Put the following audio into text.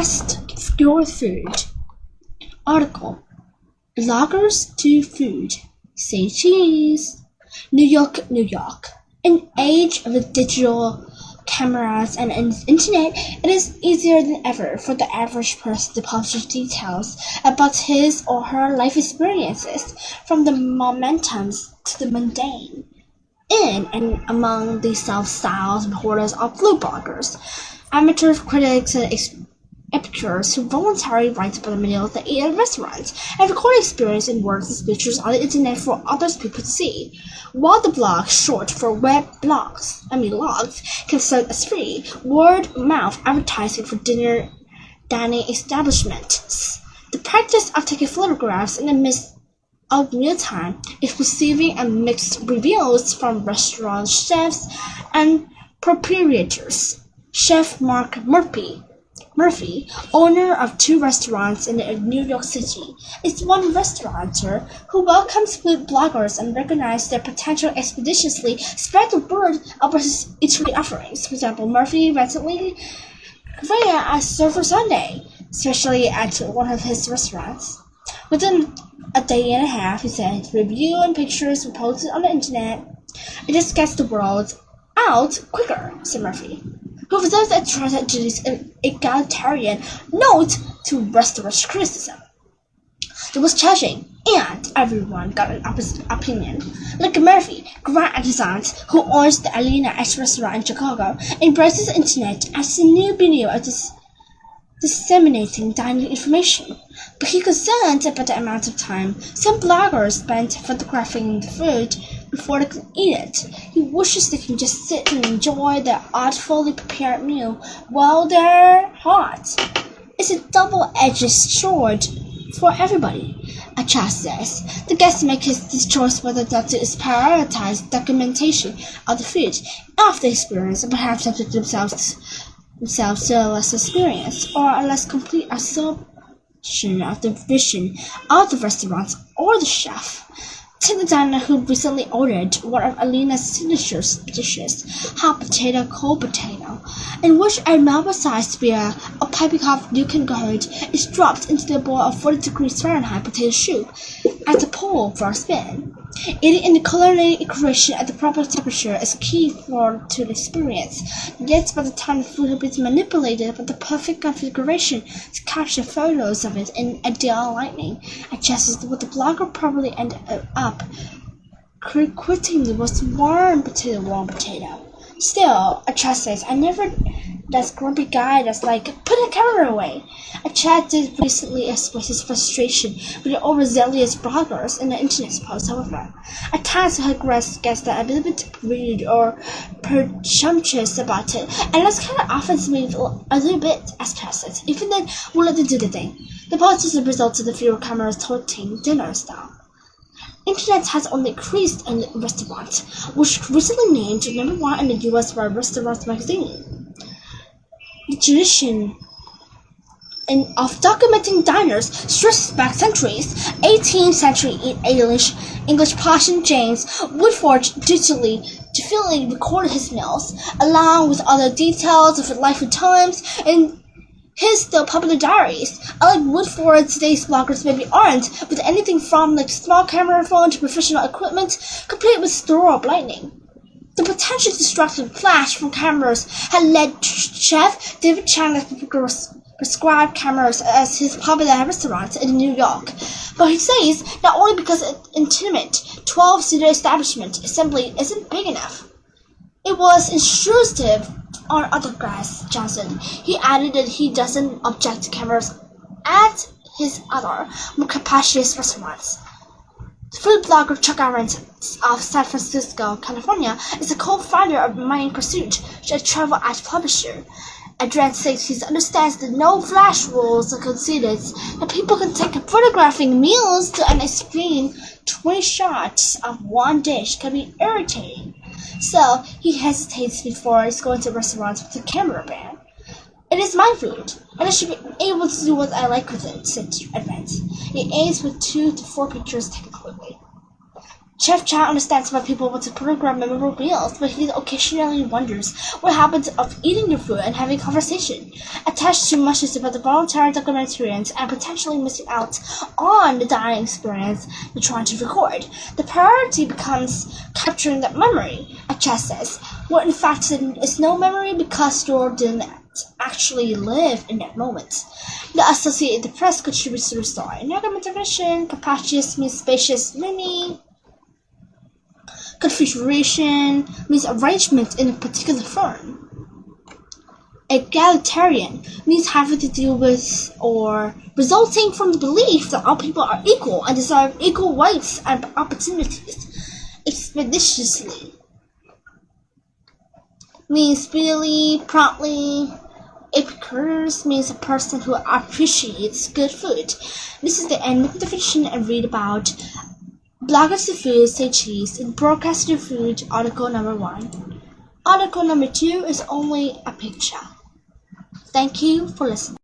Test your food. Article: Bloggers do food. Say cheese. New York, New York. In an age of digital cameras and internet, it is easier than ever for the average person to publish details about his or her life experiences, from the momentums to the mundane. In and among the self-styled reporters are food bloggers, amateur critics and epicures who voluntarily write about the meals they eat at restaurants and record experience in words and pictures on the internet for others people to see. While the blog, short for web logs, can serve as free word-of-mouth advertising for dining establishments. The practice of taking photographs in the midst of mealtime is receiving mixed reviews from restaurant chefs and proprietors. Chef Mark Murphy, owner of 2 restaurants in New York City, is one restaurateur who welcomes food bloggers and recognizes their potential expeditiously spread the word about his eatery offerings. For example, Murphy recently created a Surfer Sunday, especially at one of his restaurants. Within a day and a half, he said, review and pictures were posted on the internet. It just gets the word out quicker, said Murphy, who observes a tragedies egalitarian note to restaurant criticism. It was challenging, and everyone got an opposite opinion. Like Murphy, Grant Adesant, who owns the Alina X restaurant in Chicago, embraces the internet as a new video of disseminating dining information. But he's concerned about the amount of time some bloggers spend photographing the food before they can eat it. He wishes they can just sit and enjoy their artfully prepared meal while they're hot. It's a double-edged sword for everybody. Achas says the guests make his choice whether not to prioritize documentation of the food of the experience and perhaps subject themselves to a less experience or a less complete assumption of the vision of the restaurant or the chef. Take the diner who recently ordered one of Alina's signature dishes, hot potato, cold potato, in which a Melba-sized beer, a piping hot Yukon gourd, is dropped into the bowl of 40 degrees Fahrenheit potato soup at the pole for a spin. Eating in the culinary equation at the proper temperature is key to the experience. Yet by the time the food has been manipulated with the perfect configuration to capture photos of it in ideal lighting, I guess what the blogger probably ended up quitting the most warm potato. Still, Achad says, I never that grumpy guy that's like, put the camera away. Achad did recently express his frustration with the overzealous bloggers in the internet post, however. At times her gets that a little bit rude or presumptuous about it, and that's kind of offends me a little bit, as Achad says. Even then, we'll let them do the thing. The post is the result of the fewer cameras toting dinner style. Internet has only increased in restaurants, which recently named number 1 in the U.S. by Restaurant magazine. The tradition of documenting diners stretches back centuries. 18th century English Parson James Woodford dutifully recorded his meals, along with other details of life and times, in his still popular diaries. Unlike Woodford, today's bloggers maybe aren't, with anything from small camera phone to professional equipment, complete with store-up lighting. The potential destructive flash from cameras had led Chef David Chang to prescribe cameras as his popular restaurant in New York. But he says not only because an intimate 12-seater establishment simply isn't big enough. It was intrusive on other guests, Johnson. He added that he doesn't object to cameras at his other, more capacious restaurants. Food blogger Chuck Arendt of San Francisco, California, is a co-founder of Mind Pursuit, a travel ad publisher. Arendt says he understands that no flash rules are conceded, that people can take photographing meals to and explain 20 shots of one dish can be irritating. So he hesitates before he's going to restaurants with a camera ban. It is my food, and I should be able to do what I like with it, said Arendt. He aims with 2 to 4 pictures taken quickly. Chef Chow understands why people want to program memorable meals, but he occasionally wonders what happens of eating your food and having conversation. Attached to much is about the voluntary documentarians and potentially missing out on the dining experience they're trying to record. The priority becomes capturing that memory, Acha says. What in fact is no memory because you didn't actually live in that moment. The Associated Press contributes to the story. Negation, capacious means spacious meaning. Configuration means arrangement in a particular form. Egalitarian means having to do with or resulting from the belief that all people are equal and deserve equal rights and opportunities. Expeditiously means speedily, promptly. Epicurus means a person who appreciates good food. This is the end of the definition and read about Bloggers to Food Say Cheese in Broadcast to Food, article number 1. Article number 2 is only a picture. Thank you for listening.